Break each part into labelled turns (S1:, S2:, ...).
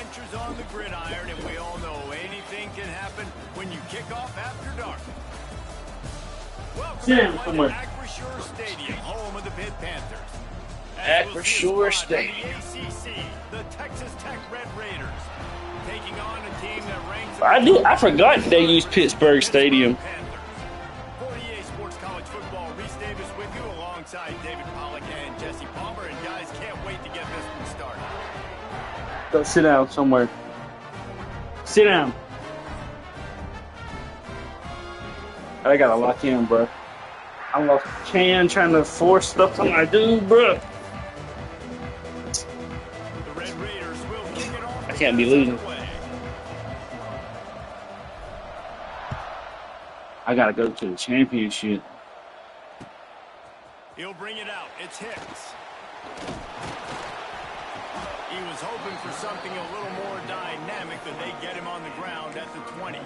S1: adventures on the gridiron, and we all know anything can happen when you kick off after dark. Welcome to Acrisure Stadium, home of the Pitt Panthers.
S2: Acrisure Stadium.
S1: The ACC, the Texas Tech Red Raiders, taking on a team that ranks.
S2: I forgot they used Pittsburgh Stadium.
S1: 48 Sports College Football. Reese Davis with you alongside David Pollack and Jesse Palmer, and guys, can't wait to get this one started.
S2: Go sit down somewhere. Sit down. I gotta lock in, bro. I lost the can trying to force stuff on my dude, bro.
S1: The Red Raiders will kick it off.
S2: I can't be losing. I gotta go to the championship.
S1: He'll bring it out. It's Hicks. He was hoping for something a little more dynamic, but they get him on the ground at the 20.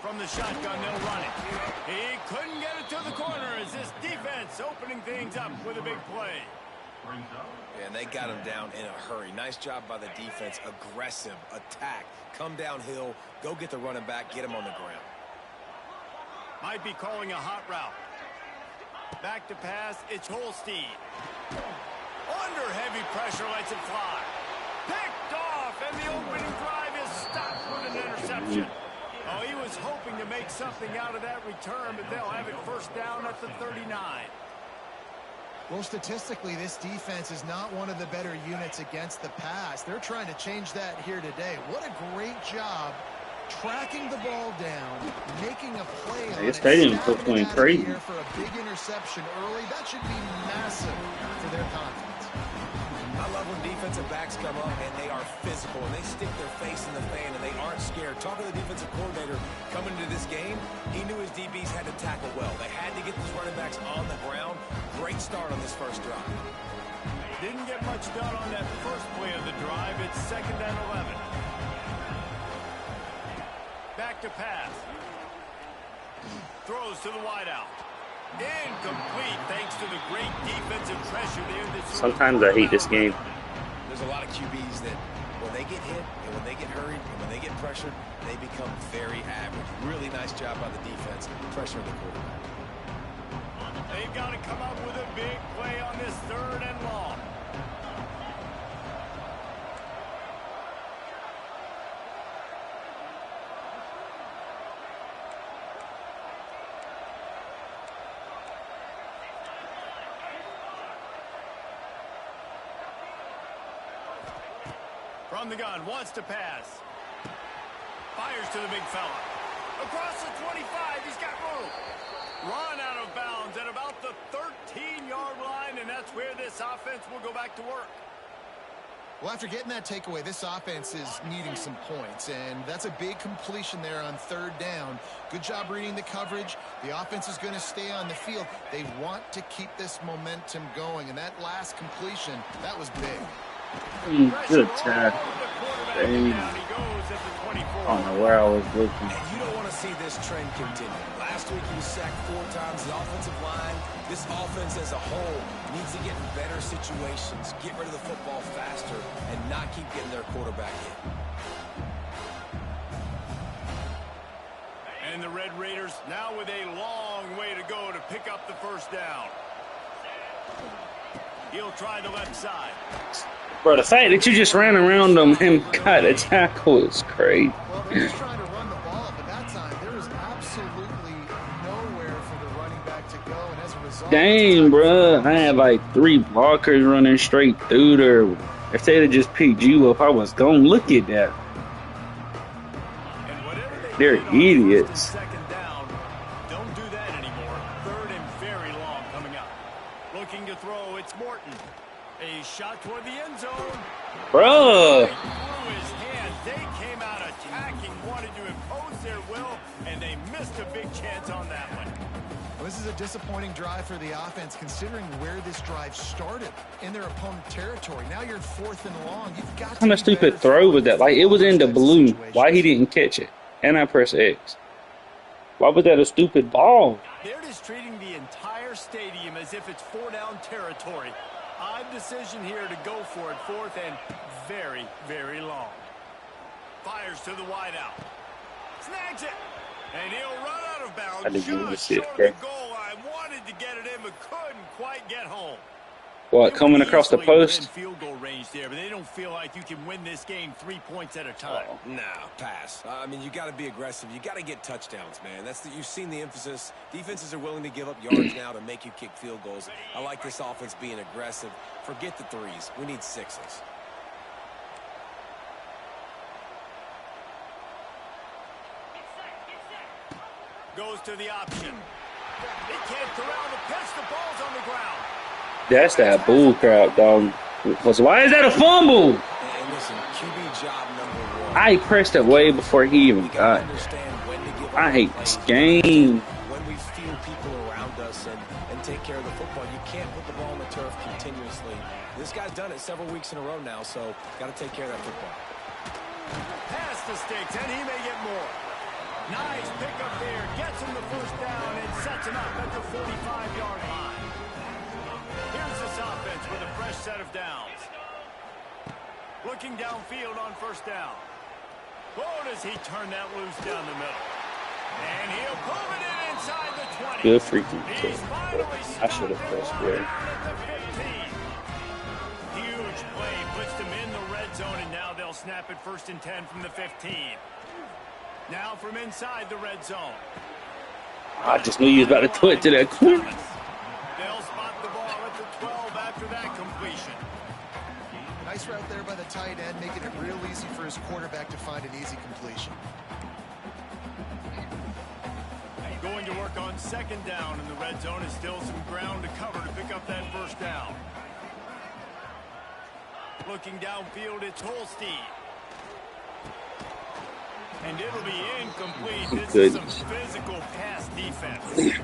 S1: From the shotgun, they'll run it. He couldn't get it to the corner as this defense opening things up with a big play.
S3: And they got him down in a hurry. Nice job by the defense. Aggressive attack. Come downhill. Go get the running back. Get him on the ground.
S1: Might be calling a hot route. Back to pass. It's Holstein. Under heavy pressure, lets it fly. Picked off, and the opening drive is stopped with an interception. Oh, he was hoping to make something out of that return, but they'll have it first down at the 39.
S4: Well, statistically, this defense is not one of the better units against the pass. They're trying to change that here today. What a great job tracking the ball down, making a play on it,
S2: stadium was going crazy
S4: for a big interception early. That should be massive for their confidence.
S3: I love when defensive backs come up and they are physical and they stick their face in the fan and they aren't scared. Talking to the defensive coordinator coming into this game, he knew his DBs had to tackle well. They had to get these running backs on the ground. Great start on this first drive.
S1: Didn't get much done on that first play of the drive. It's 2nd and 11. Back to pass. Throws to the wideout. Incomplete thanks to the great defensive pressure there.
S2: Sometimes I hate this game.
S3: There's a lot of QBs that when they get hit and when they get hurried and when they get pressured, they become very average. Really nice job by the defense pressuring the quarterback.
S1: They've got to come up with a big play on this 3rd and long. From the gun, wants to pass. Fires to the big fella. Across the 25, he's got room. Run out of bounds at about the 13-yard line, and that's where this offense will go back to work.
S4: Well, after getting that takeaway, this offense is needing some points, and that's a big completion there on 3rd down. Good job reading the coverage. The offense is going to stay on the field. They want to keep this momentum going, and that last completion, that was big.
S2: Good tag. I don't know where I was looking.
S3: And you don't want to see this trend continue. Last week he was sacked 4 times. The offensive line, this offense as a whole, needs to get in better situations, get rid of the football faster, and not keep getting their quarterback hit.
S1: And the Red Raiders now with a long way to go to pick up the first down. He'll try the left side.
S2: Bro, the fact that you just ran around them and got a tackle is crazy.
S4: Well, they're just trying to run the ball, but that time there was absolutely nowhere for the running back to go, and as a result...
S2: Dang, bro. I had like 3 blockers running straight through there. If they'd have just picked you up, I was going to look at that. They're idiots.
S1: Second down, don't do that anymore. 3rd and very long coming up. Looking to throw, it's Morton. A shot toward the end zone.
S2: Bro.
S1: Through his hands, they came out attacking, wanted to impose their will, and they missed a big chance on that one.
S4: Well, this is a disappointing drive for the offense, considering where this drive started in their opponent territory. Now you're 4th and long. You've got
S2: What kind of stupid throw was that? Like, it was in the blue. Why he didn't catch it? And I press X. Why was that a stupid ball?
S1: They're just treating the entire stadium as if it's four-down territory. Odd decision here to go for it, fourth and very, very long. Fires to the wideout. Snags it. And he'll run out of bounds.
S2: I didn't even
S1: Just
S2: see it,
S1: short of
S2: bro.
S1: the goal line. Wanted to get it in, but couldn't quite get home.
S2: What, coming across the
S1: Easily within
S2: post?
S1: field goal range there, but they don't feel like you can win this game 3 points at a time.
S3: Nah, pass. I mean, you got to be aggressive. You got to get touchdowns, man. You've seen the emphasis. Defenses are willing to give up yards now to make you kick field goals. I like this offense being aggressive. Forget the threes. We need sixes.
S1: Goes to the option. He can't corral the pitch. The ball's on the ground.
S2: That's that bull crap, dog. Why is that a fumble?
S3: And listen, QB job number 1.
S2: I pressed it way before he even got it. I hate this game.
S3: When we feel people around us and take care of the football, you can't put the ball on the turf continuously. This guy's done it several weeks in a row now, so got to take care of that football.
S1: Past the sticks, and he may get more. Nice pickup there. Gets him the first down and sets him up at the 45-yard line. Here's this offense with a fresh set of downs. Looking downfield on first down. Oh, does he turn that loose down the middle. And he'll pull it in inside the 20.
S2: Good freaking kick.
S1: He's finally
S2: I should have pressed play.
S1: at the 15. Huge play puts them in the red zone, and now they'll snap it 1st and 10 from the 15. Now from inside the red zone.
S2: I just knew you was about to throw it to that corner.
S1: They'll spot the ball at the 12 after that completion.
S4: Nice route there by the tight end, making it real easy for his quarterback to find an easy completion.
S1: Going to work on 2nd down in the red zone. Is still some ground to cover to pick up that first down. Looking downfield, it's Holstein. And it'll be incomplete. This is some physical pass defense.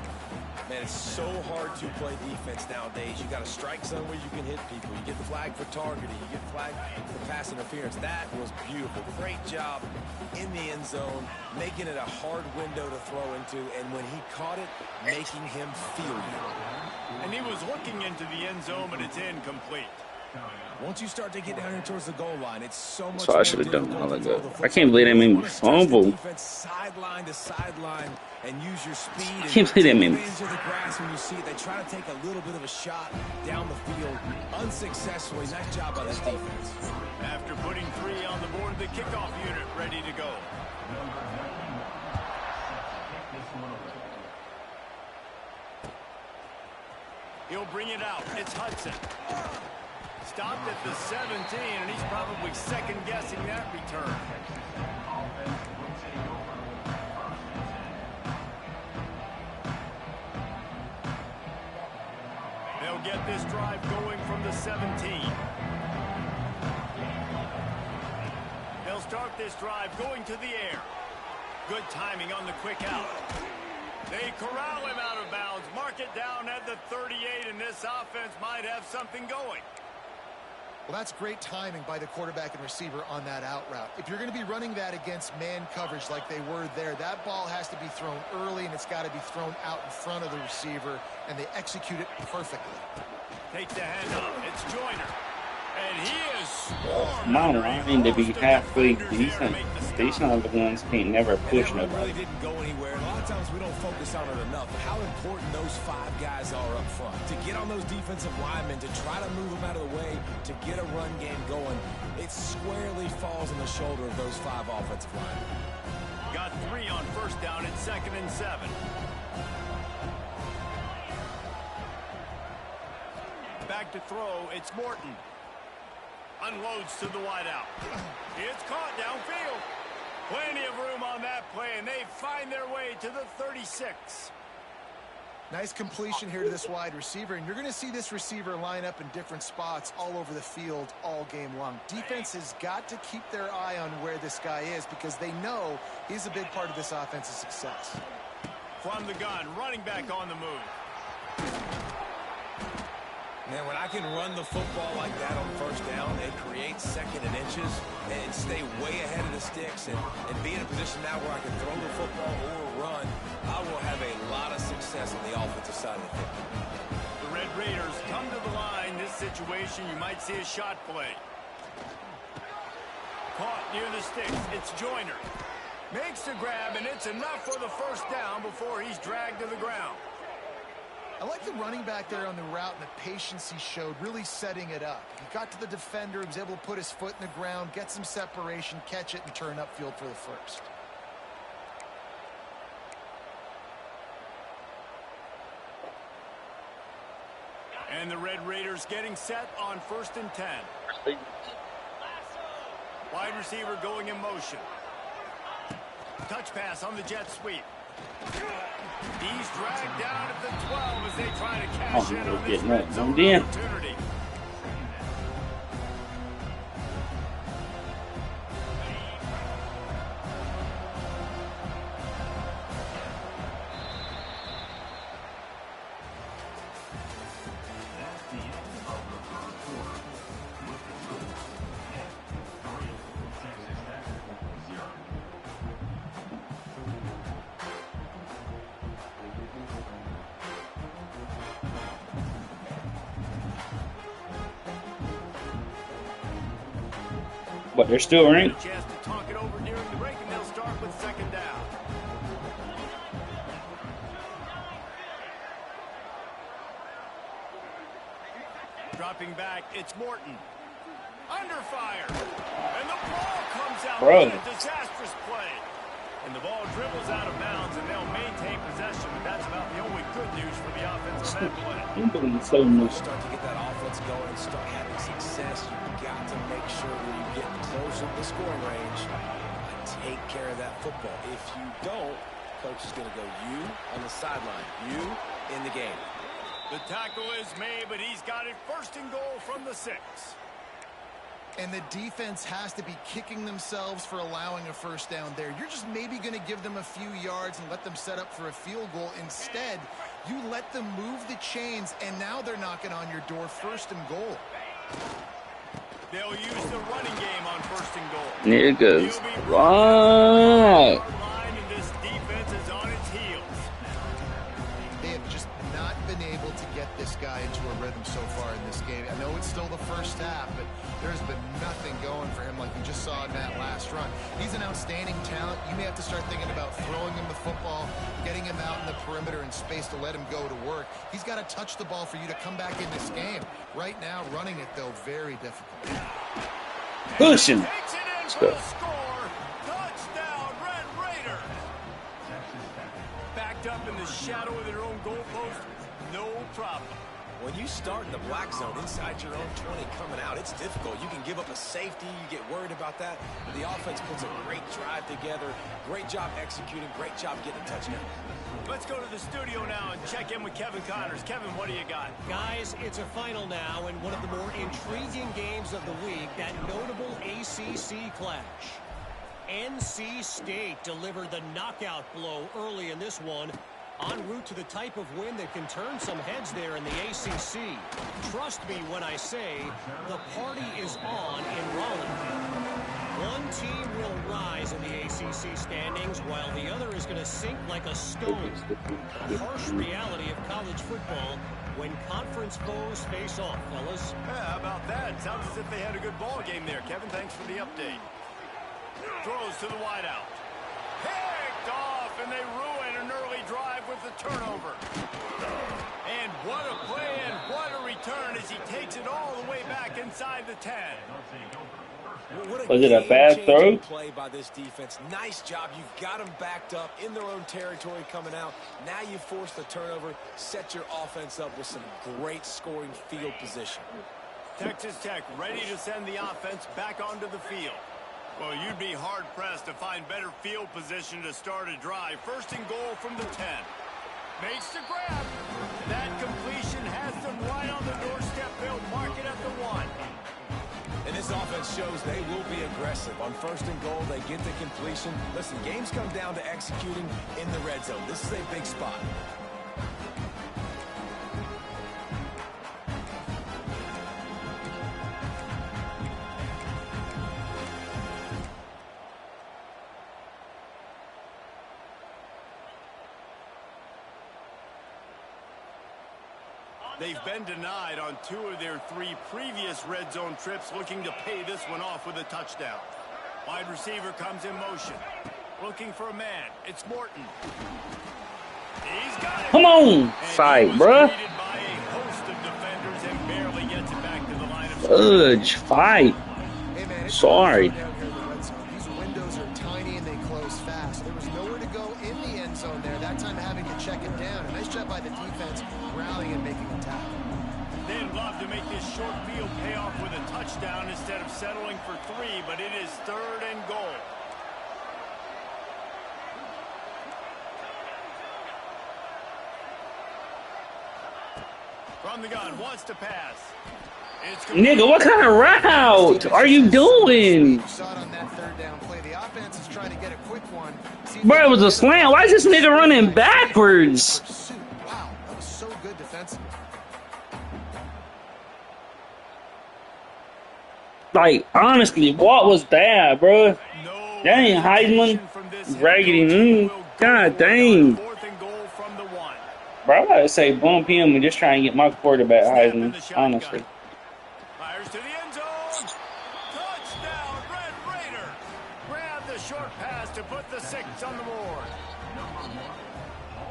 S3: Man, it's so hard to play defense nowadays. You got to strike zone where you can hit people. You get the flag for targeting. You get flag for pass interference. That was beautiful. Great job in the end zone, making it a hard window to throw into. And when he caught it, making him feel you.
S1: And he was looking into the end zone, but it's incomplete.
S3: Once you start to get down here towards the goal line, it's so much
S2: So I should have done all of that. I can't believe they made me fumble.
S3: Sideline to sideline and use your speed.
S2: I can't believe they made me.
S3: Into the grass when you see it. They try to take a little bit of a shot down the field unsuccessfully. Nice job by this defense.
S1: After putting 3 on the board, the kickoff unit ready to go. He'll bring it out. It's Hudson. Stopped at the 17, and he's probably second-guessing that return. They'll get this drive going from the 17. They'll start this drive going to the air. Good timing on the quick out. They corral him out of bounds, mark it down at the 38, and this offense might have something going.
S4: Well, that's great timing by the quarterback and receiver on that out route. If you're going to be running that against man coverage like they were there, that ball has to be thrown early, and it's got to be thrown out in front of the receiver, and they execute it perfectly.
S1: Takes the handoff. It's Joyner. And he is
S2: My line to be halfway decent. These other ones can't never push
S3: That
S2: nobody.
S3: really didn't go anywhere. A lot of times we don't focus on it enough. How important those 5 guys are up front. To get on those defensive linemen, to try to move them out of the way, to get a run game going, it squarely falls on the shoulder of those 5 offensive linemen.
S1: got 3 on first down at 2nd and 7. Back to throw, it's Morton. Unloads to the wideout. It's caught downfield. Plenty of room on that play, and they find their way to the 36.
S4: Nice completion here to this wide receiver, and you're going to see this receiver line up in different spots all over the field all game long. Defense has got to keep their eye on where this guy is because they know he's a big part of this offense's success.
S1: From the gun, running back on the move.
S3: Man, when I can run the football like that on first down and create 2nd and inches and stay way ahead of the sticks and be in a position now where I can throw the football or run, I'll
S1: situation, you might see a shot play. Caught near the sticks. It's Joyner. Makes the grab, and it's enough for the first down before he's dragged to the ground.
S4: I like the running back there on the route and the patience he showed, really setting it up. He got to the defender, he was able to put his foot in the ground, get some separation, catch it, and turn upfield for the first.
S1: And the Red Raiders getting set on 1st and 10. Wide receiver going in motion. Touch pass on the jet sweep. He's dragged down at the 12 as they try to cash in on this red zone opportunity.
S2: But they're still ranked.
S1: Chance to talk it over during the break, and they'll start with 2nd down. Dropping back, it's Morton. Under fire. And the ball comes out. What a disastrous play. And the ball dribbles out of bounds, and they'll maintain possession. But that's about the only good news for the offensive end play.
S3: Start to get that offense going and start having success. You've got to make sure that you get closer to the scoring range and take care of that football. If you don't, coach is going to go you on the sideline, you in the game.
S1: The tackle is made, but he's got it 1st and goal from the 6.
S4: And the defense has to be kicking themselves for allowing a first down there. You're just maybe going to give them a few yards and let them set up for a field goal. Instead, you let them move the chains, and now they're knocking on your door 1st and goal.
S1: They'll use the running game on 1st and goal.
S2: There it goes. Right.
S1: Line, and this defense is on its heels.
S4: They have just not been able to get this guy into a rhythm so far in this game. I know it's still the first half, but there's been nothing going for him like we just saw in that last run. He's an outstanding talent. You may have to start thinking about throwing him the football, getting him out in the perimeter in space to let him go to work. He's got to touch the ball for you to come back in this game. Right now, running it, though, very difficult.
S2: Pushing.
S1: Takes it in
S2: Let's
S1: for
S2: go.
S1: the score. Touchdown, Red Raider. Backed up in the shadow of their own goalpost, no problem.
S3: When you start in the black zone inside your own 20 coming out, it's difficult. You can give up a safety. You get worried about that. The offense puts a great drive together. Great job executing. Great job getting a touchdown.
S1: Let's go to the studio now and check in with Kevin Connors. Kevin, what do you got?
S5: Guys, it's a final now and one of the more intriguing games of the week, that notable ACC clash. NC State delivered the knockout blow early in this one, en route to the type of win that can turn some heads there in the ACC. Trust me when I say the party is on in Raleigh. One team will rise in the ACC standings while the other is going to sink like a stone. The harsh reality of college football when conference foes face off, fellas.
S1: Yeah, how about that? Sounds as if they had a good ball game there. Kevin, thanks for the update. Throws to the wideout. Picked off, and they ruin an early drive with the turnover. And what a play and what a return as he takes it all the way back inside the 10.
S2: Was it a bad throw?
S3: Play by this defense. Nice job. You've got them backed up in their own territory coming out. Now you force the turnover, set your offense up with some great scoring field position.
S1: Texas Tech ready to send the offense back onto the field. Well, you'd be hard-pressed to find better field position to start a drive. 1st and goal from the 10. Makes the grab. That completion has them right on the doorstep. They'll mark it at the 1.
S3: And this offense shows they will be aggressive. On 1st and goal, they get the completion. Listen, games come down to executing in the red zone. This is a big spot.
S1: They've been denied on 2 of their 3 previous red zone trips, looking to pay this one off with a touchdown. Wide receiver comes in motion. Looking for a man. It's Morton. He's got it.
S2: Come on, fight, bruh.
S1: By a host of defenders and barely gets it back to the line of
S2: Fudge, fight.
S4: Hey man, it's
S2: Sorry.
S4: down here in the red zone. These windows are tiny and they close fast. There was nowhere to go in the end zone there. That time having to check it down. A nice job by the defense rallying and making a tackle.
S1: They'd love to make this short field pay off with a touchdown instead of settling for 3, but it is 3rd and goal. From the gun, wants to pass.
S2: Nigga, what kind of route are you doing?
S4: You saw it on that 3rd down play. The offense is trying to get a quick one.
S2: Bro, it was a slant. Why is this nigga running backwards?
S4: Wow, that was so good defensively.
S2: Like, honestly, what was that, bro?
S1: No
S2: That ain't Heisman. Raggedy. God dang.
S1: 4th and goal from the 1.
S2: Bro, I gotta say bump him and just try and get my quarterback Heisman, honestly.
S1: Fires to the end zone. Touchdown, Red Raider. Grab the short pass to put the 6 on the board.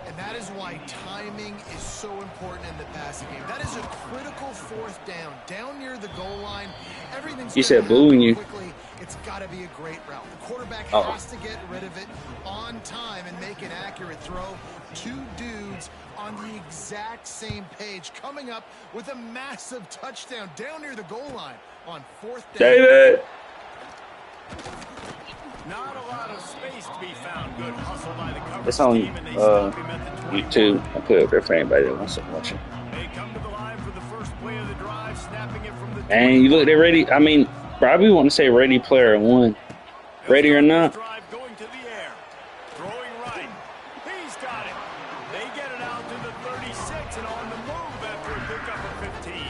S4: And that is why timing is so important in the passing game. That is a critical 4th down. Down near the goal line, everything's
S2: He said booing you.
S4: quickly. It's got to be a great route. The quarterback
S2: Oh.
S4: has to get rid of it on time and make an accurate throw. 2 dudes on the exact same page coming up with a massive touchdown down near the goal line on 4th down.
S2: David!
S1: Not a lot of space to be found. Good hustle by the coverage
S2: It's on
S1: team, and they stop him at the 20.
S2: YouTube. I put it up there for anybody that wants to watch it.
S1: They come to the line for the first play of the drive, snapping it from the
S2: And you look, they're ready. I mean, probably want to say Ready Player One. Ready or not?
S1: Drive going to the air. Throwing right. He's got it. They get it out to the 36 and on the move after a pickup of 15.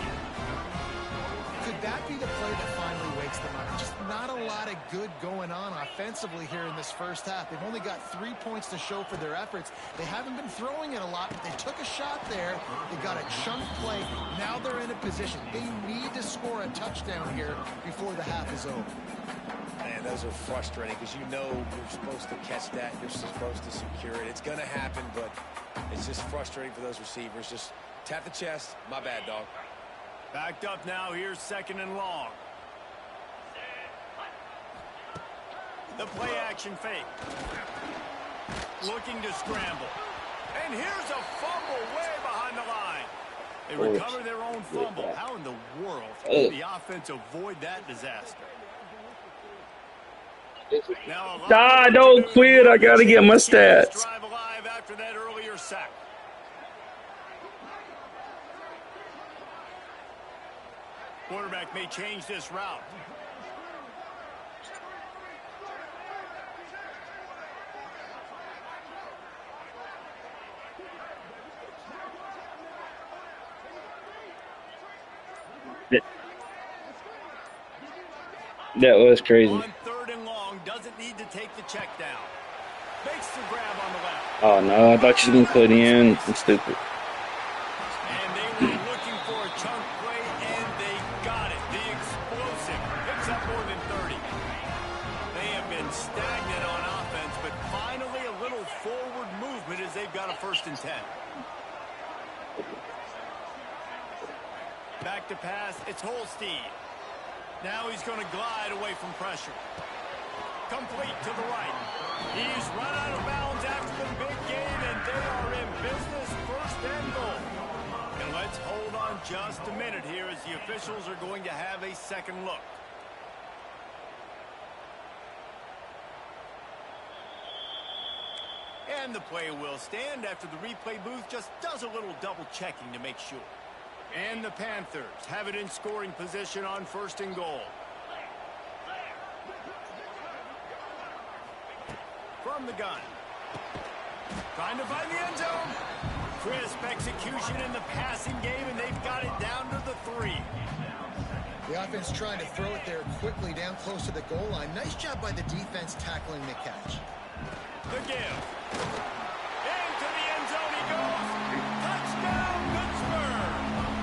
S4: Could that be the play that finally wakes them up? Just not a lot of good going on offensively here in this first half. They've only got 3 points to show for their efforts. They haven't been throwing it a lot, but they took a shot there. They got a chunk play. Now they're in a position. They need to score a touchdown here before the half is over.
S3: Man, those are frustrating because you know you're supposed to catch that. You're supposed to secure it. It's going to happen, but it's just frustrating for those receivers. Just tap the chest. My bad, dog.
S1: Backed up now. Here's 2nd and long. The play action fake. Looking to scramble. And here's a fumble way behind the line. They recover their own fumble. How in the world did the offense avoid that disaster? Now,
S2: Don't quit. I gotta get my stats.
S1: Drive alive after that earlier sack. Quarterback may change this route.
S2: That was crazy.
S1: On 3rd and long, doesn't need to take the check down. Makes the grab on the left.
S2: Oh no, I thought you was gonna cut in. I'm stupid.
S1: And they were looking for a chunk play, and they got it. The explosive picks up more than 30. They have been stagnant on offense, but finally a little forward movement as they've got a 1st and 10. Back to pass, it's Holstein. Now he's going to glide away from pressure. Complete to the right. He's run out of bounds after the big game, and they are in business, 1st and goal. And let's hold on just a minute here as the officials are going to have a second look. And the play will stand after the replay booth just does a little double checking to make sure. And the Panthers have it in scoring position on 1st and goal. From the gun. Trying to find the end zone. Crisp execution in the passing game, and they've got it down to the 3.
S4: The offense trying to throw it there quickly down close to the goal line. Nice job by the defense tackling the catch.
S1: The give. Into the end zone he goes. Touchdown, Pittsburgh.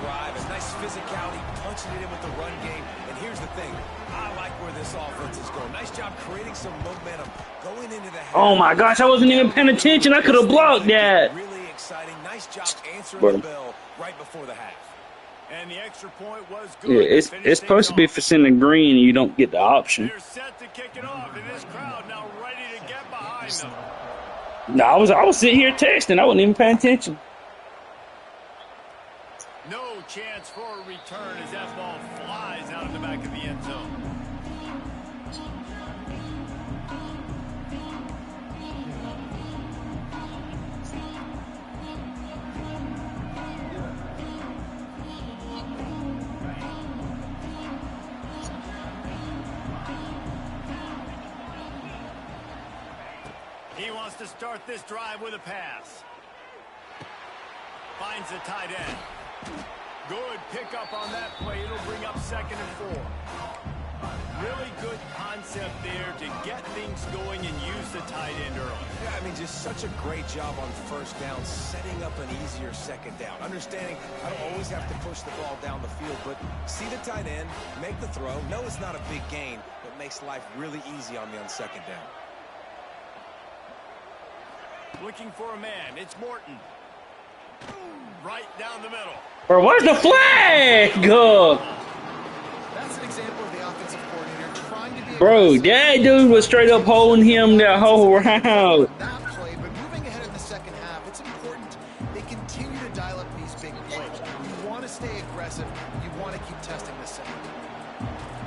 S3: drive, and nice physicality, punching it in with the run game. And here's the thing. I like where this offense is going. Nice job creating some momentum going into the half.
S2: Oh my gosh, I wasn't even paying attention. I could have blocked that.
S3: Really exciting. Nice job answering
S2: Bro.
S3: the bell right before the half.
S1: And the extra point was good.
S2: Yeah, it's supposed to be for sending green, and you don't get the option.
S1: They're set to kick it off, and this crowd now ready to get behind them.
S2: No, I was sitting here texting. I wasn't even paying attention.
S1: No chance for a return as that ball flies out of the back of the end zone. He wants to start this drive with a pass. Finds the tight end. Good pickup on that play. It'll bring up 2nd and 4. Really good concept there to get things going and use the tight end early.
S3: Yeah, I mean, just such a great job on first down, setting up an easier second down. Understanding I don't always have to push the ball down the field, but see the tight end, make the throw. No, it's not a big gain, but makes life really easy on me on second down.
S1: Looking for a man. It's Morton. Right down the middle.
S2: Bro, where's the flag?
S4: That's an example of the offensive coordinator trying to be
S2: Bro,
S4: aggressive.
S2: that dude was straight up holding him that whole round.
S4: That play, but moving ahead in the second half, it's important they continue to dial up these big plays. You want to stay aggressive. You want to keep testing the second.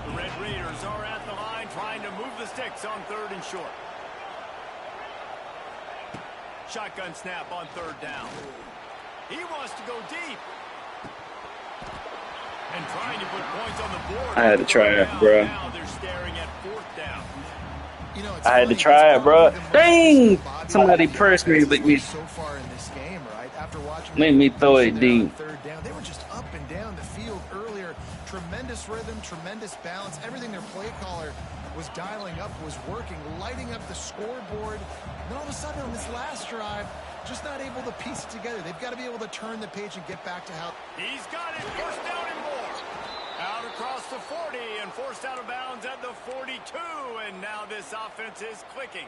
S1: The Red Raiders are at the line trying to move the sticks on 3rd and short. Shotgun snap on 3rd down. He wants to go deep. And trying to put points on the board.
S2: I had to try it, bro.
S1: Now they're staring at 4th down.
S4: You know, it's
S2: I had to
S4: funny,
S2: try
S4: it's
S2: it, bro.
S4: probably the most
S2: Dang!
S4: Bobby
S2: Somebody
S4: Bobby
S2: pressed me,
S4: offenses
S2: but me
S4: so far in this game, right? After watching
S2: Let me throw it
S4: there on
S2: deep.
S4: 3rd down, they were just up and down the field earlier. Tremendous rhythm, tremendous balance. Everything their play caller was dialing up was working, lighting up the scoreboard. And all of a sudden on this last drive, just not able to piece it together. They've got to be able to turn the page and get back to how.
S1: He's got it. 1st down and more. Out across the 40 and forced out of bounds at the 42. And now this offense is clicking.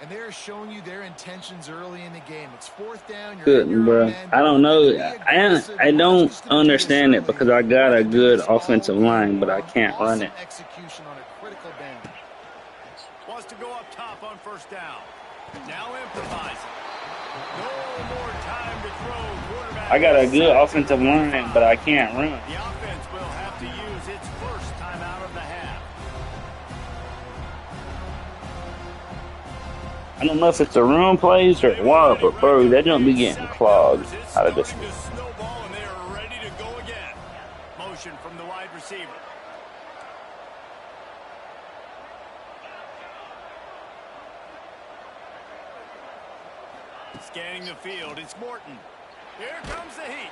S4: And they're showing you their intentions early in the game. It's 4th down. You're
S2: Good,
S4: in your
S2: bro.
S4: own end.
S2: I don't know.
S4: Be aggressive.
S2: I don't
S4: Just gonna do this
S2: understand it
S4: early.
S2: because I got a good
S4: It's all
S2: offensive line, but I can't run
S4: awesome
S2: it.
S4: execution on a critical down.
S1: Wants to go up top on 1st down. Now improvising. No more time to throw. Quarterback.
S2: I got a good offensive line, but I can't run.
S1: The offense will have to use its first timeout of the half.
S2: I don't know if it's the run plays or what, but bro, that don't be getting clogged out of this.
S1: It's starting to snowball, and they are ready to go again. Motion from the wide receiver. Scanning the field, it's Morton. Here comes the heat.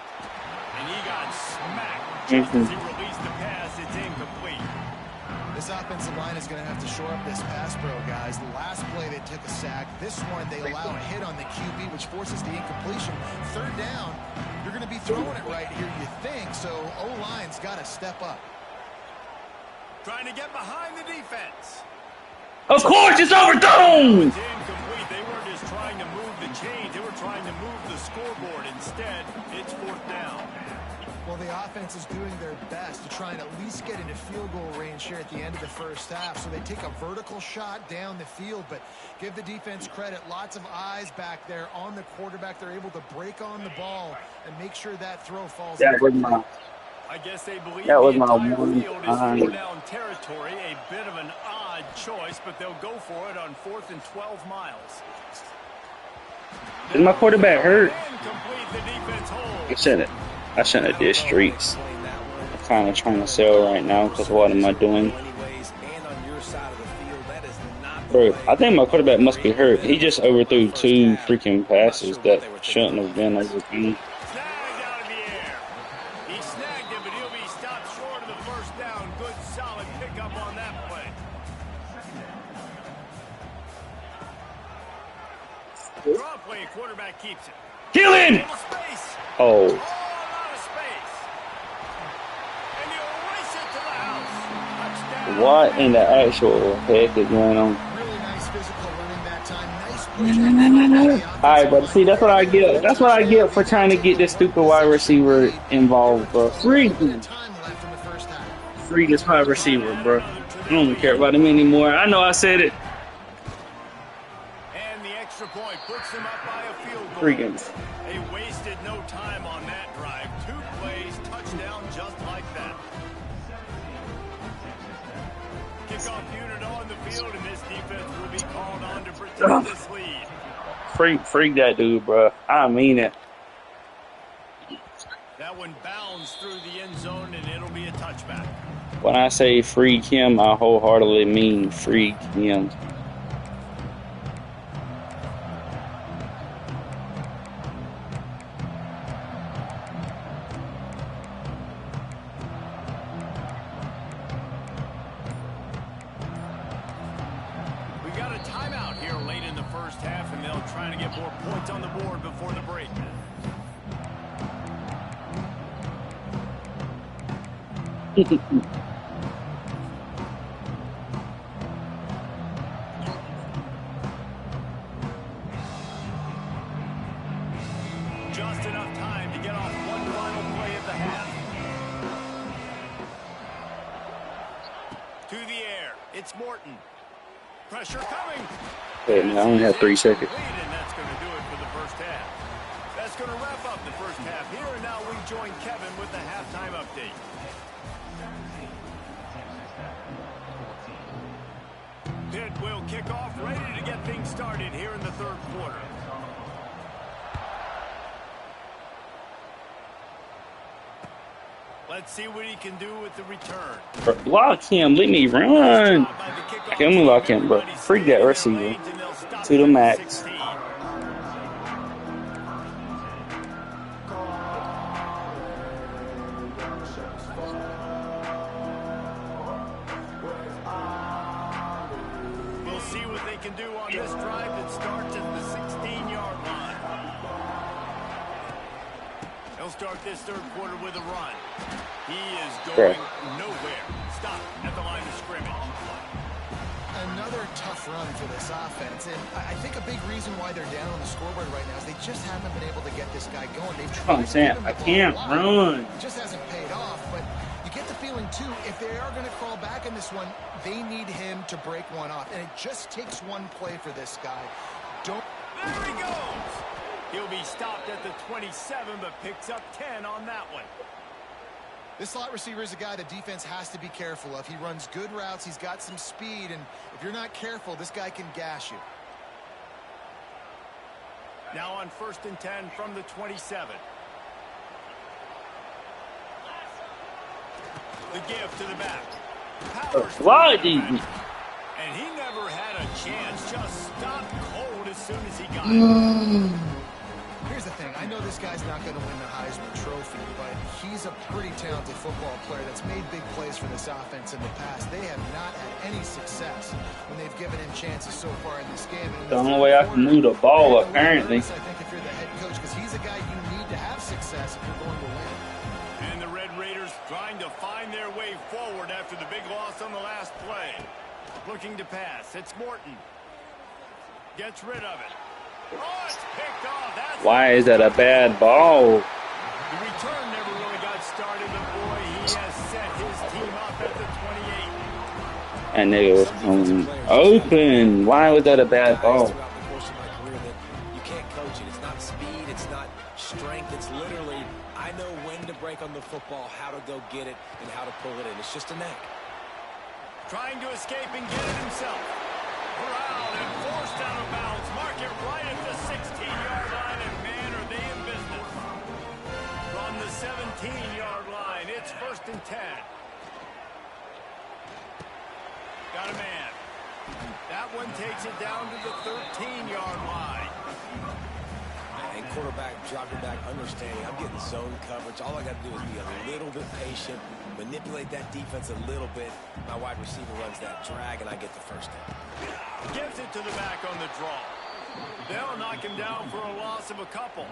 S1: And he got smacked just as he released the pass. It's incomplete.
S4: This offensive line is going to have to shore up this pass pro, guys. The last play they took a sack. This one they allow a hit on the QB, which forces the incompletion. 3rd down, you're going to be throwing it right here, you think. So O-line's got to step up.
S1: Trying to get behind the defense.
S2: Of course, it's overthrown.
S1: It's incomplete. They weren't just trying to move the chains. They were trying to move the scoreboard. Instead, it's 4th down.
S4: Well, the offense is doing their best to try and at least get into field goal range here at the end of the first half. So they take a vertical shot down the field, but give the defense credit. Lots of eyes back there on the quarterback. They're able to break on the ball and make sure that throw falls.
S2: That was my.
S1: I guess they believe
S2: That was
S1: the
S2: my
S1: entire
S2: one
S1: field is
S2: time.
S1: 4-down territory. A bit of an odd choice, but they'll go for it on 4th and 12 miles.
S2: Is my quarterback hurt?
S1: Incomplete. The defense holds.
S2: I shouldn't have did streaks. I'm kind of trying to sell right now because what am I doing? Bro, I think my quarterback must be hurt. He just overthrew 2 freaking passes that shouldn't have been overthrown.
S1: Snagged out of the air. He snagged it, but he'll be stopped short of the 1st down. Good, solid pickup on that play. Draw play, quarterback keeps it.
S2: Kill him!
S1: Space.
S2: Oh,
S1: A lot of
S2: What in the actual heck is going on?
S4: Really nice physical running that time. Nice push.
S2: All right, but see, that's what I get. That's what I get for trying to get this stupid wide receiver involved, bro. Free this wide receiver, bro. I don't care about him anymore. I know I said it.
S1: And the extra point puts them up by a field goal.
S2: Freaking.
S1: They wasted no time on that drive. 2 plays, touchdown just like that. Kickoff unit on the field, and this defense will be called on to protect this lead.
S2: Freak that dude, bro. I mean it.
S1: That one bounds through the end zone, and it'll be a touchback.
S2: When I say freak him, I wholeheartedly mean freak him.
S1: We got a timeout here late in the first half, and they'll try to get more points on the board before the break. Just enough time to get off one final play of the half. To the air, it's Morton. Pressure coming.
S2: Hey, man, I only have 3 seconds.
S1: And that's going to do it for the first half. That's going to wrap up the first half here, and now we join Kevin with the halftime update. Pitt will kick off, ready to get things started here in the third quarter. Let's see what he can do with the return.
S2: Block him. Let me run. Okay, I'm gonna lock him, bro. Freak that receiver to the max.
S1: We'll see what they can do on this drive that starts at the 16-yard line. They'll start this third quarter with a run. He is going nowhere. Stop at the line of scrimmage.
S4: Another tough run for this offense, and I think a big reason why they're down on the scoreboard right now is they just haven't been able to get this guy going. They've tried to get him
S2: I can't run.
S4: It just hasn't paid off, but you get the feeling, too, if they are going to crawl back in this one, they need him to break one off, and it just takes one play for this guy.
S1: There he goes. He'll be stopped at the 27, but picks up 10 on that one.
S4: This slot receiver is a guy the defense has to be careful of. He runs good routes. He's got some speed, and if you're not careful, this guy can gash you.
S1: Now on 1st and 10 from the 27. The give to the back. And he never had a chance. Just stopped cold as soon as he got it.
S4: Here's the thing. I know this guy's not going to win the Heisman Trophy, but he's a pretty talented football player that's made big plays for this offense in the past. They have not had any success when they've given him chances so far in this game.
S2: The only way I can move the ball, apparently.
S4: I think if you're the head coach, because he's a guy you need to have success if you're going to win.
S1: And the Red Raiders trying to find their way forward after the big loss on the last play. Looking to pass. It's Morton. Gets rid of it. Oh, it's picked off.
S2: Why is that a bad ball?
S1: The return never really got started, but boy, he has set his team up at the 28.
S2: And nigga was open. Why was that a bad ball?
S3: Throughout the course of my career that you can't coach it. It's not speed. It's not strength. It's literally, I know when to break on the football, how to go get it, and how to pull it in. It's just a knack.
S1: Trying to escape and get it himself. Corralled and forced out of bounds. Mark it right at the 16-yard line, and man, are they in business. From the 17-yard line, it's 1st and 10. Got a man. That one takes it down to the 13-yard line.
S3: And quarterback dropping back, understanding I'm getting zone coverage. All I got to do is be a little bit patient, manipulate that defense a little bit. My wide receiver runs that drag, and I get the first down.
S1: Gives it to the back on the draw. They'll knock him down for a loss of a couple.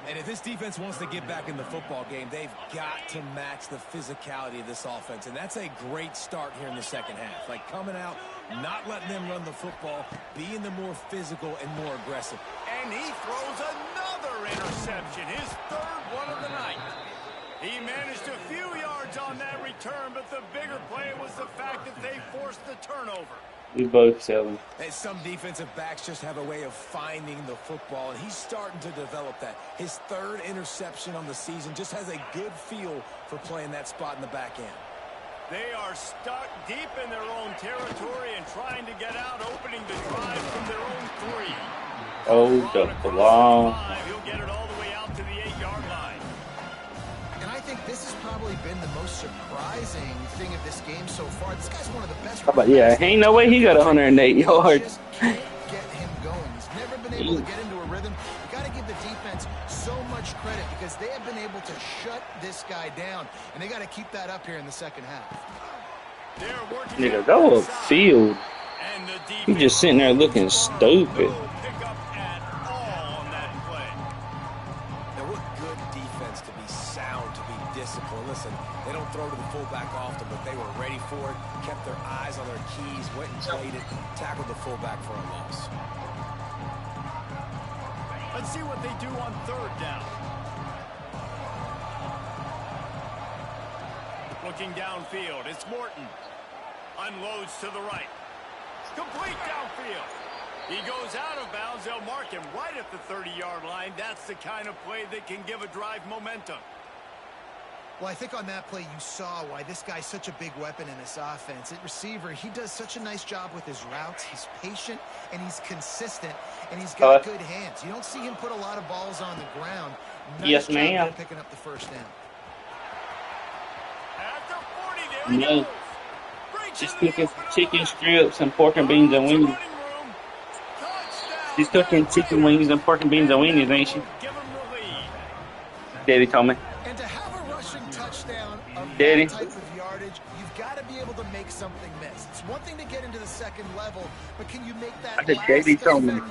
S3: And if this defense wants to get back in the football game, they've got to match the physicality of this offense. And that's a great start here in the second half. Like coming out, not letting them run the football, being the more physical and more aggressive.
S1: And he throws another interception, his third one of the night. He managed a few yards on that return, but the bigger play was the fact that they forced the turnover.
S2: We both selling.
S3: And some defensive backs just have a way of finding the football, and he's starting to develop that. His third interception on the season just has a good feel for playing that spot in the back end.
S1: They are stuck deep in their own territory and trying to get out, opening the drive from their own 3.
S2: Oh, the long.
S1: He'll get it all the way out to the 8-yard line.
S4: And I think this has probably been the most surprising thing of this game so far. This guy's one of the best.
S2: How about, yeah, ain't no way he got 108 yards.
S4: Just can't get him going. He's never been able to get into a rhythm. You got to give the defense so much credit because they have been able to shut this guy down, and they got to keep that up here in the second half.
S2: Nigga, go upfield. He just sitting there looking stupid.
S3: Listen, they don't throw to the fullback often, but they were ready for it, kept their eyes on their keys, went and played it, tackled the fullback for a loss.
S1: Let's see what they do on third down. Looking downfield, it's Morton. Unloads to the right. Complete downfield. He goes out of bounds. They'll mark him right at the 30-yard line. That's the kind of play that can give a drive momentum.
S4: Well, I think on that play you saw why this guy's such a big weapon in this offense. At receiver, he does such a nice job with his routes. He's patient, and he's consistent, and he's got good hands. You don't see him put a lot of balls on the ground. Nice
S2: yes, ma'am.
S4: Picking up the first down.
S1: At the 40, there he goes.
S2: She's cooking chicken strips and pork and beans and wings. She's cooking chicken wings and pork and beans and weenies, ain't she? Daddy told me.
S4: And to have a rushing touchdown of
S2: Daddy.
S4: that type of yardage, you've got to be able to make something miss. It's one thing to get into the second level, but can you make that last defender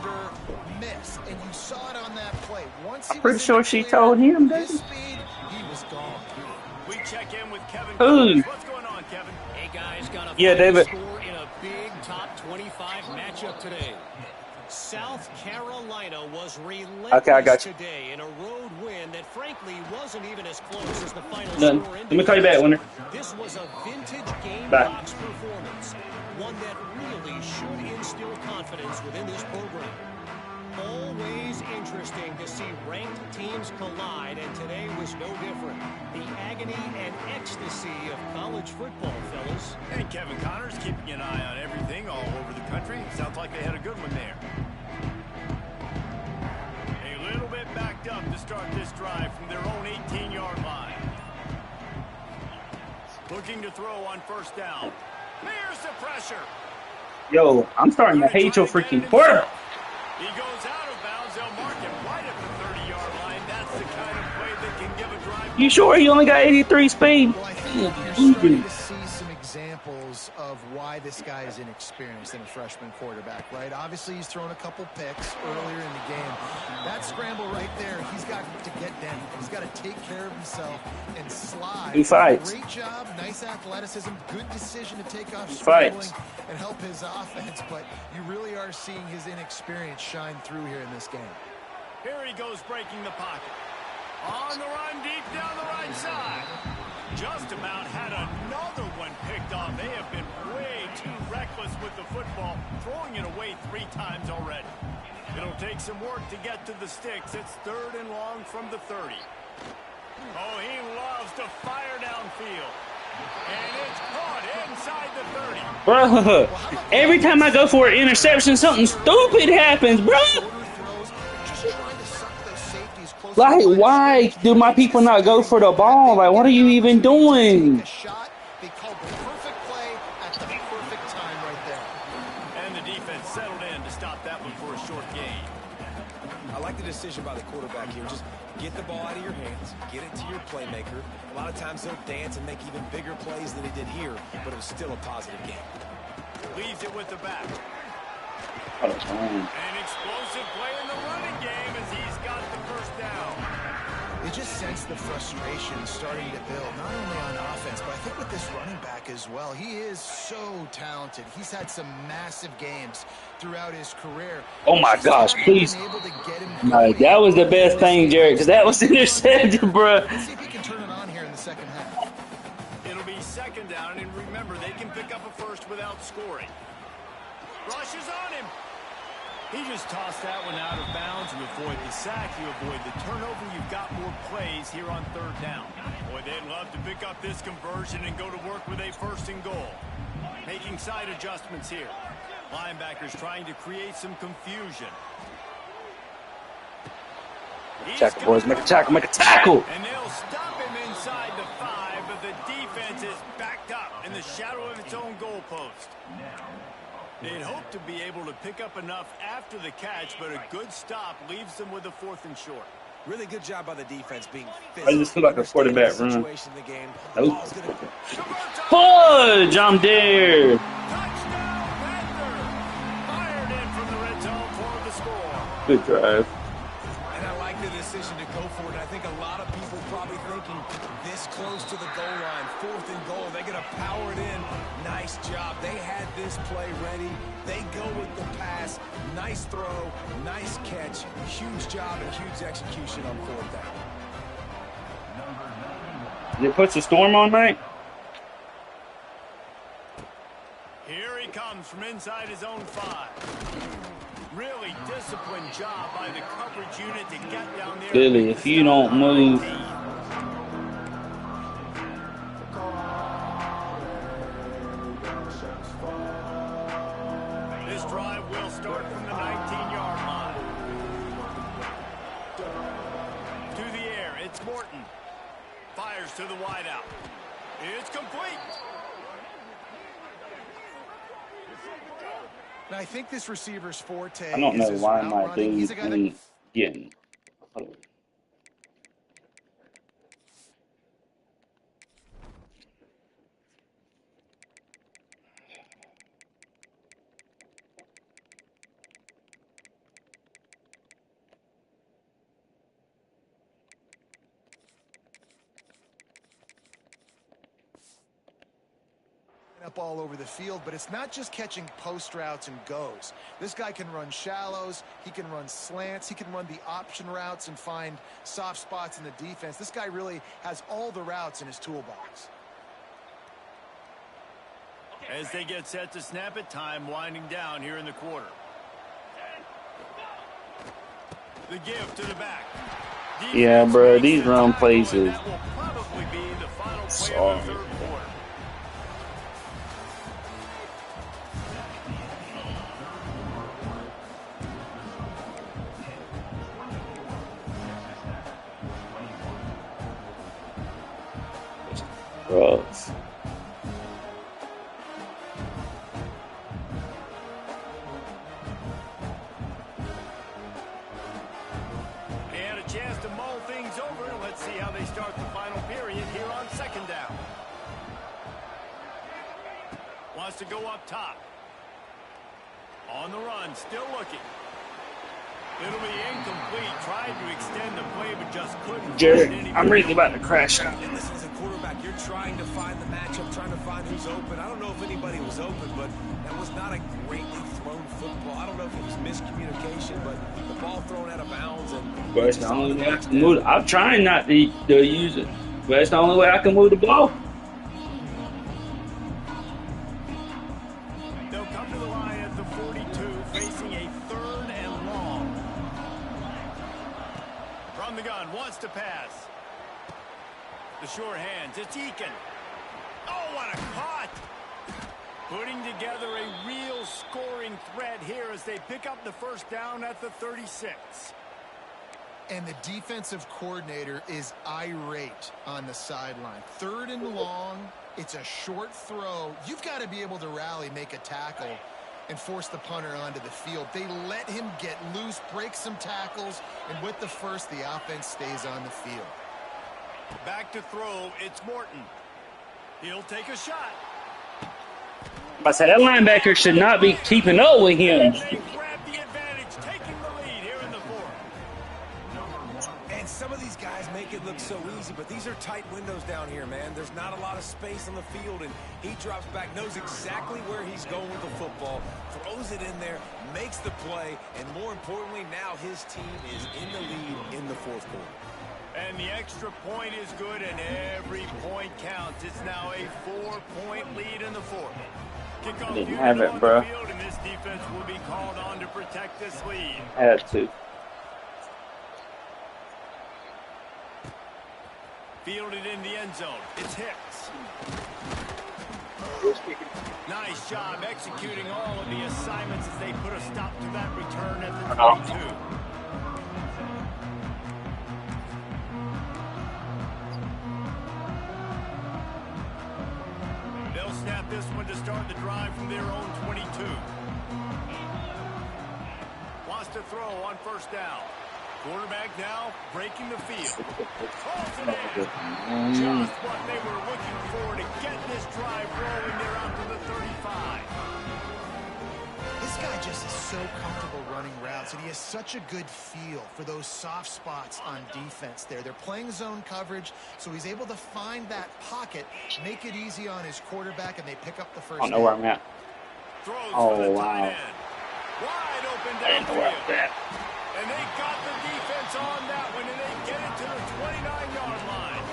S4: miss? And you saw it on that play. Once
S2: I'm pretty sure she told him,
S4: Daddy. His speed, he was gone.
S1: We check in with Kevin.
S2: Who?
S1: What's going on, Kevin?
S5: Hey guys, got a
S2: David.
S5: score in a big top 25 matchup today. South Carolina was relentless today in a road win that frankly wasn't even as close as the final score indicated.
S2: Let me call you back, winner.
S5: This was a vintage game box performance, one that really should instill confidence within this program. Always interesting to see ranked teams collide, and today was no different. The agony and ecstasy of college football, fellas.
S1: And Kevin Connor's keeping an eye on everything all over the country. Sounds like they had a good one there. A little bit backed up to start this drive from their own 18-yard line. Looking to throw on first down. Here's the pressure.
S2: Yo, I'm starting to hate your freaking quarterback.
S1: He goes out of bounds. They'll mark him right at the 30-yard line. That's the kind of play that can give a drive.
S2: You sure he only got 83 speed?
S4: Well, I think you're starting to see some examples of why this guy is inexperienced in a freshman quarterback, right? Obviously, he's thrown a couple picks earlier in the game. That scramble right there, he's got to get down. He's got to take care of himself and slide.
S2: He fights.
S4: Great job, nice athleticism, good decision to take off
S2: Fights.
S4: and help his offense, but you really are seeing his inexperience shine through here in this game.
S1: Here he goes breaking the pocket. On the run deep down the right side. Just about had another one picked off. They have been way too reckless with the football, throwing it away 3 times already. It'll take some work to get to the sticks. It's 3rd and long from the 30. Oh, he loves to fire downfield. And it's caught inside the 30.
S2: Bro, every time I go for an interception, something stupid happens, bro. Like, why do my people not go for the ball? Like, what are you even doing?
S4: They called the perfect play at the perfect time right there.
S1: And the defense settled in to stop that one for a short gain.
S3: I like the decision by the quarterback here. Just get the ball out of your hands, get it to your playmaker. A lot of times they'll dance and make even bigger plays than he did here, but it was still a positive game.
S1: Leaves it with the back.
S2: Oh,
S1: An explosive play in the running game as he's got the first down.
S4: You just sense the frustration starting to build, not only on offense, but I think with this running back as well. He is so talented. He's had some massive games throughout his career.
S2: oh my
S4: Just
S2: gosh,
S4: haven't
S2: please.
S4: been able to get him
S2: No,
S4: going
S2: that was the
S4: in
S2: best
S4: this
S2: thing,
S4: game.
S2: Jared, because that was intercepted, bro.
S4: Let's see if he can turn it on here in the second half.
S1: It'll be second down, and remember, they can pick up a first without scoring. Rushes on him. He just tossed that one out of bounds. You avoid the sack, you avoid the turnover. You've got more plays here on third down. Boy, they'd love to pick up this conversion and go to work with a first and goal. Making side adjustments here. Linebackers trying to create some confusion.
S2: Tackle, boys. Make a tackle. Make a tackle.
S1: And they'll stop him inside the 5, but the defense is backed up in the shadow of its own goalpost. They'd hope to be able to pick up enough after the catch, but a good stop leaves them with a 4th and short.
S3: Really good job by the defense being
S2: I
S3: physical.
S2: just feel like a quarterback run.
S3: Situation in the game.
S2: Nope.
S3: Ball's gonna
S2: Fudge! I'm there.
S1: Touchdown, Panther! Fired in from the red zone for the score.
S2: Good drive.
S3: And I like the decision to go for it. I think a lot of people probably thinking this close to the goal line, 4th and goal. They're going to power it in. Nice job. They had this play ready. They go with the pass. Nice throw. Nice catch. Huge job and huge execution on 4th down.
S2: Did it put the storm on, mate?
S1: Here he comes from inside his own 5. Really disciplined job by the coverage unit to get down there.
S2: Billy, if you don't move.
S1: This drive will start from the 19-yard line. To the air, it's Morton. Fires to the wideout. It's complete.
S4: Now, I think this receiver's forte
S2: I don't know
S4: is his
S2: why
S4: route
S2: my
S4: running. He's
S2: dude
S4: a guy that
S2: ain't getting.
S4: up all over the field, but it's not just catching post routes and goes. This guy can run shallows, he can run slants, he can run the option routes and find soft spots in the defense. This guy really has all the routes in his toolbox.
S1: As they get set to snap it, time winding down here in the quarter. The give to the back.
S2: Yeah, bro, these run plays is
S1: That will probably be the final play
S2: sorry.
S1: of the third quarter.
S2: Drugs.
S1: They had a chance to mull things over. Let's see how they start the final period here on second down. Wants to go up top. On the run, still looking. It'll be incomplete. Tried to extend the play, but just couldn't.
S2: Jared, I'm really about to crash out.
S3: And listen, as a quarterback, you're trying to find the matchup, trying to find who's open. I don't know if anybody was open, but that was not a greatly thrown football. I don't know if it was miscommunication, but the ball thrown out of bounds. And
S2: But it's the only way I can move. I'm trying not to use it, but it's the only way I can move the ball.
S1: They'll come to the line at the 42, facing a third and long. From the gun, wants to pass. The short hands, it's Eakin. Oh, what a caught! Putting together a real scoring threat here as they pick up the first down at the 36.
S4: And the defensive coordinator is irate on the sideline. Third and long, it's a short throw. You've got to be able to rally, make a tackle, and force the punter onto the field. They let him get loose, break some tackles, and with the first, the offense stays on the field.
S1: Back to throw, it's Morton. He'll take a shot.
S2: I said that linebacker should not be keeping up with him.
S1: They grab
S3: some of these guys make it look so easy, but these are tight windows down here, man. There's not a lot of space on the field, and he drops back, knows exactly where he's going with the football, throws it in there, makes the play, and more importantly, now his team is in the lead in the fourth quarter.
S1: And the extra point is good, and every point counts. It's now a 4-point lead in the fourth. Kickoff
S2: Didn't have it,
S1: on
S2: bro.
S1: the field, and this defense will be called on to protect this lead.
S2: Had to.
S1: Fielded in the end zone. It's Hicks. Nice job executing all of the assignments as they put a stop to that return at the 22. They'll snap this one to start the drive from their own 22. Wants to throw on first down. Quarterback now breaking the field. Calls it in. Just what they were looking for to get this drive rolling. They're out to the 35.
S4: This guy just is so comfortable running routes, and he has such a good feel for those soft spots on defense there. They're playing zone coverage, so he's able to find that pocket, make it easy on his quarterback, and they pick up the first
S2: I don't know where I'm at.
S1: Throws
S2: Oh,
S1: for the
S2: wow.
S1: tight end. Wide open
S2: I didn't know where I was
S1: downfield.
S2: at.
S1: And they got the defense on that one, and they get it to the 29-yard line.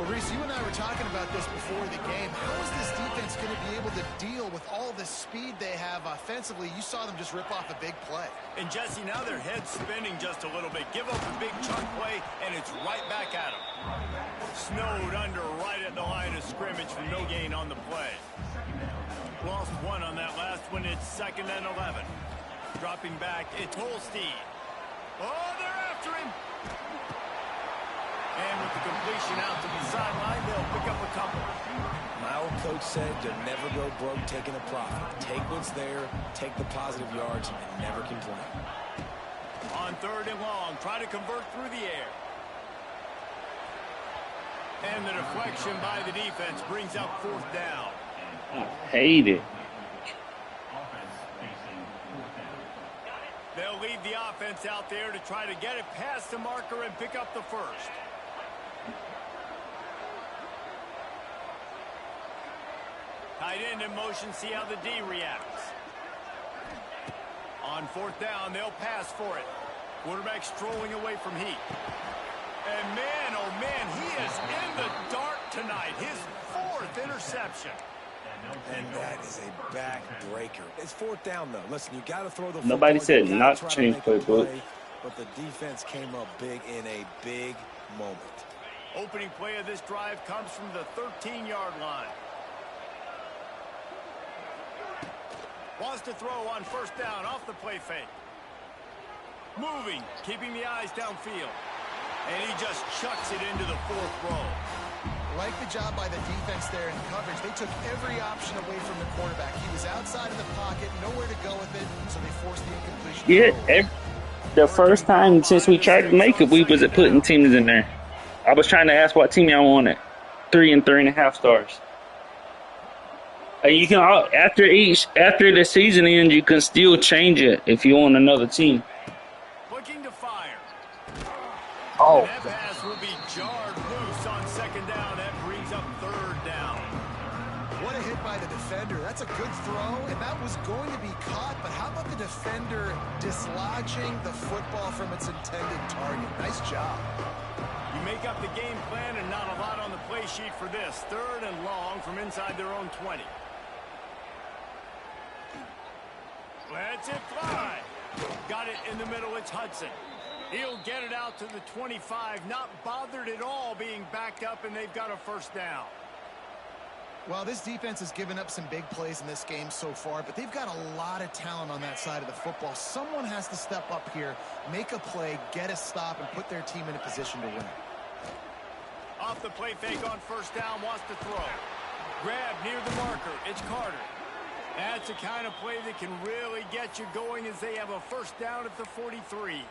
S4: Well, Reese, you and I were talking about this before the game. How is this defense going to be able to deal with all the speed they have offensively? You saw them just rip off a big play.
S1: And Jesse, now their head's spinning just a little bit. Give up a big chunk play, and it's right back at them. Snowed under right at the line of scrimmage for no gain on the play. Lost one on that last one. It's 2nd and 11. Dropping back, it's Holstein. Oh, they're after him. And with the completion out to the sideline, they'll pick up a couple.
S3: My old coach said you'll never go broke taking a profit. Take what's there, take the positive yards, and never complain.
S1: On 3rd and long, try to convert through the air. And the deflection by the defense brings up 4th down.
S2: I hate it.
S1: They'll leave the offense out there to try to get it past the marker and pick up the first. Tight end in motion, see how the D reacts. On 4th down, they'll pass for it. Quarterback strolling away from Heat. And man, oh man, he is in the dark tonight. His 4th interception.
S3: And that is a backbreaker. It's 4th down, though. Listen, you got to throw the football.
S2: Nobody said
S3: You
S2: not
S3: gotta try
S2: to change
S3: make a
S2: playbook.
S3: play, but the defense came up big in a big moment.
S1: Opening play of this drive comes from the 13-yard line. Wants to throw on 1st down off the play fake. Moving, keeping the eyes downfield. And he just chucks it into the 4th row.
S4: Like the job by the defense there in coverage. They took every option away from the quarterback. He was outside of the pocket, nowhere to go with it, so they forced the incompletion.
S2: Yeah, the first time since we tried to make it, we wasn't putting teams in there. I was trying to ask what team y'all wanted. 3 and 3.5 stars. You can after the season ends, you can still change it if you want another team.
S1: Looking to fire.
S2: Oh,
S1: And that pass will be jarred loose on 2nd down. That brings up 3rd down.
S4: What a hit by the defender. That's a good throw, and that was going to be caught, but how about the defender dislodging the football from its intended target? Nice job.
S1: You make up the game plan and not a lot on the play sheet for this. 3rd and long from inside their own 20. Lets it fly. Got it in the middle. It's Hudson. He'll get it out to the 25. Not bothered at all being backed up, and they've got a 1st down.
S4: Well, this defense has given up some big plays in this game so far, but they've got a lot of talent on that side of the football. Someone has to step up here, make a play, get a stop, and put their team in a position to win.
S1: Off the play fake on 1st down, wants to throw. Grab near the marker. It's Carter. That's the kind of play that can really get you going as they have a 1st down at the 43.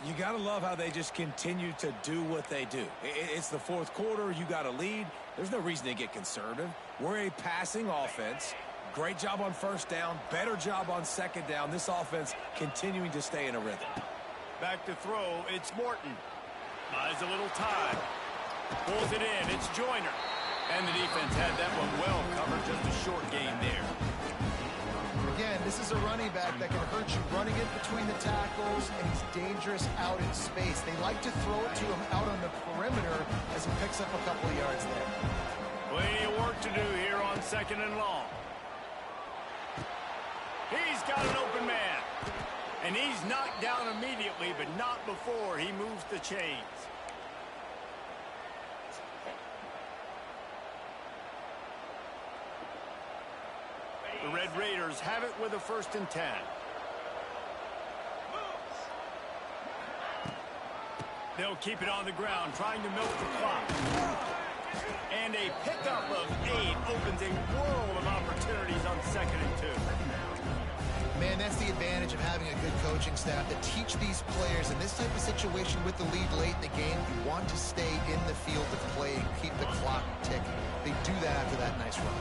S3: You got to love how they just continue to do what they do. It's the 4th quarter. You got a lead. There's no reason to get conservative. We're a passing offense. Great job on 1st down. Better job on 2nd down. This offense continuing to stay in a rhythm.
S1: Back to throw, it's Morton. Buys a little time. Pulls it in, it's Joyner. And the defense had that one well covered, just a short gain there.
S4: Again, this is a running back that can hurt you running it between the tackles, and he's dangerous out in space. They like to throw it to him out on the perimeter as he picks up a couple of yards there.
S1: Plenty of work to do here on 2nd and long. He's got an open man. And he's knocked down immediately, but not before he moves the chains. The Red Raiders have it with a 1st and 10. They'll keep it on the ground, trying to milk the clock. And a pickup of 8 opens a world of opportunities on 2nd and 2.
S4: Man, that's the advantage of having a good coaching staff to teach these players in this type of situation with the lead late in the game. You want to stay in the field of play and keep the clock ticking. They do that after that nice run.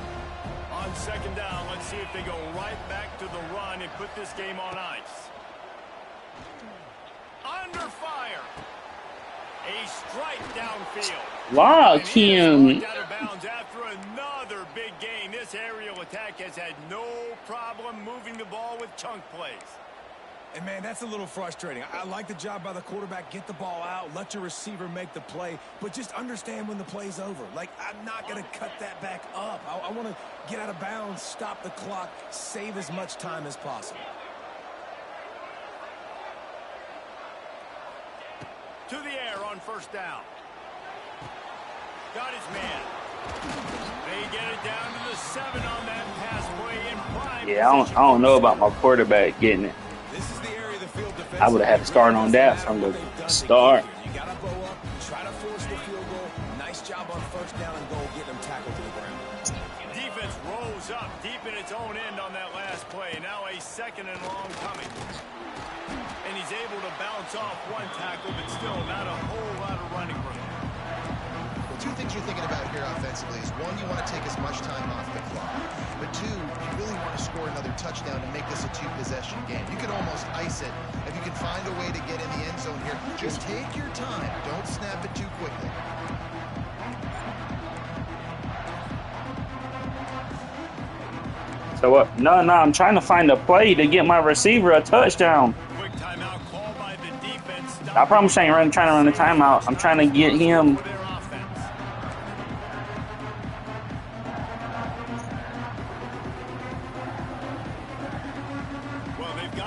S1: On 2nd down, let's see if they go right back to the run and put this game on ice. Under fire. A strike downfield.
S2: Lock him.
S1: Out of bounds after another big gain. This aerial attack has had no problem moving the ball with chunk plays.
S3: And, man, that's a little frustrating. I like the job by the quarterback. Get the ball out. Let your receiver make the play. But just understand when the play's over. Like, I'm not going to cut that back up. I want to get out of bounds, stop the clock, save as much time as possible.
S1: To the air on 1st down. Got his man. They get it down to the 7 on that pass play in prime.
S2: Yeah, I don't know about my quarterback getting it.
S3: This is the area of the field defense.
S2: I would have had to start on that from the start.
S3: You got to bow up, try to force the field goal. Nice job on 1st down and goal, getting them tackled to the ground.
S1: Defense rose up deep in its own end on that last play. Now a 2nd and long coming. And he's able to bounce off one tackle, but still not a whole lot of running room.
S4: The 2 things you're thinking about here offensively is, 1, you want to take as much time off the clock. But 2, you really want to score another touchdown to make this a 2-possession game. You could almost ice it if you can find a way to get in the end zone here. Just take your time. Don't snap it too quickly.
S2: So what? No, I'm trying to find a play to get my receiver a touchdown.
S1: Quick timeout call by the defense.
S2: I promise I ain't trying to run the timeout. I'm trying to get him.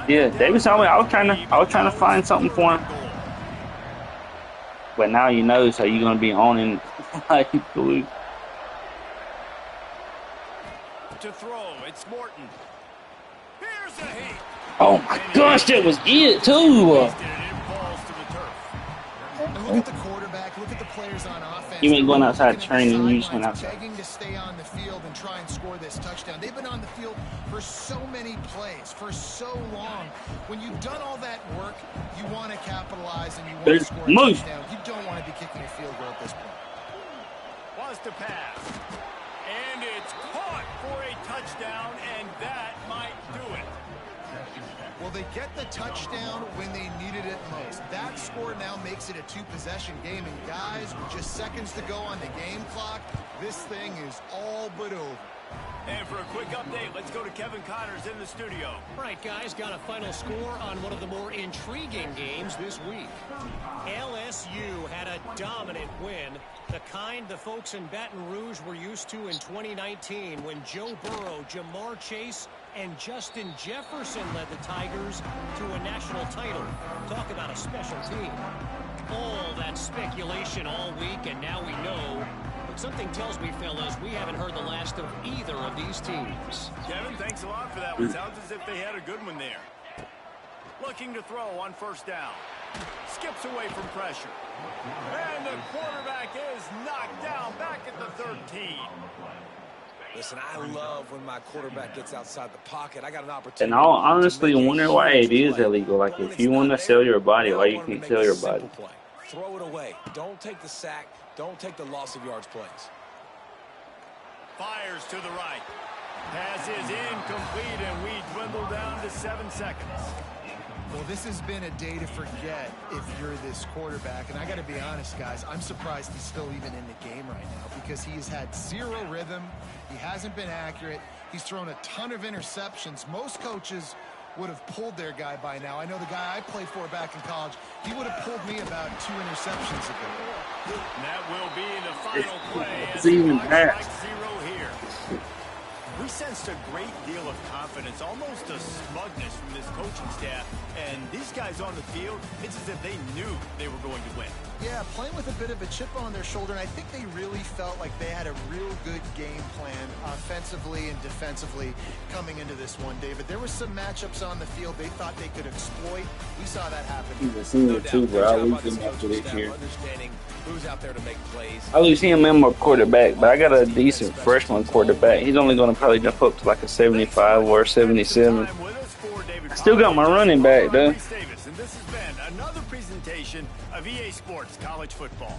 S2: Yeah, David told me I was trying to find something for him. But now you know, so you're gonna be on and like glue.
S1: To throw, it's Morton. Here's a hit.
S2: Oh my gosh, that was it too.
S4: And look at the quarterback, look at the players on offense.
S2: You ain't going outside training, you just went outside.
S4: Begging to stay on the field and try and score this touchdown. They've been on the field for so many plays, for so long. When you've done all that work, you want to capitalize and you want to score a touchdown. You don't want to be kicking a field goal at this point.
S1: Wants to pass. And it's caught for a touchdown, and that might do it.
S4: Well, they get the touchdown when they needed it most. That score now makes it a 2-possession game. And guys, with just seconds to go on the game clock, this thing is all but over.
S1: And for a quick update, let's go to Kevin Connors in the studio.
S5: Right, guys, got a final score on one of the more intriguing games this week. LSU had a dominant win, the kind the folks in Baton Rouge were used to in 2019 when Joe Burrow, Jamar Chase, and Justin Jefferson led the Tigers to a national title. Talk about a special team. All that speculation all week, and now we know. But something tells me, fellas, we haven't heard the last of either of these teams.
S1: Kevin, thanks a lot for that one. Sounds as if they had a good one there. Looking to throw on 1st down. Skips away from pressure. And the quarterback is knocked down back at the 13.
S3: Listen, I love when my quarterback gets outside the pocket. I got an opportunity.
S2: And I honestly wonder why it is illegal. Like, if you want to sell your body, why you can't sell your body?
S3: Throw it away. Don't take the sack. Don't take the loss of yards plays.
S1: Fires to the right. Pass is incomplete, and we dwindle down to 7 seconds.
S4: Well, this has been a day to forget if you're this quarterback. And I got to be honest, guys, I'm surprised he's still even in the game right now because he has had zero rhythm. He hasn't been accurate. He's thrown a ton of interceptions. Most coaches would have pulled their guy by now. I know the guy I played for back in college, he would have pulled me about 2 interceptions ago.
S1: And that will be the final play.
S2: It's even that.
S1: Zero here. We sensed a great deal of confidence, almost a smugness from this coaching staff. And these guys on the field, it's as if they knew they were going to win.
S4: Yeah, playing with a bit of a chip on their shoulder, and I think they really felt like they had a real good game plan offensively and defensively coming into this one, David. There were some matchups on the field they thought they could exploit. We saw that happen.
S2: He's a senior too, bro. I lose him after this year.
S3: Understanding who's out there to make plays.
S2: I lose him and my quarterback, but I got a decent freshman quarterback. He's only going to probably jump up to like a 75 or 77. I still got my running back, though.
S1: And this has been another presentation of EA Sports College Football.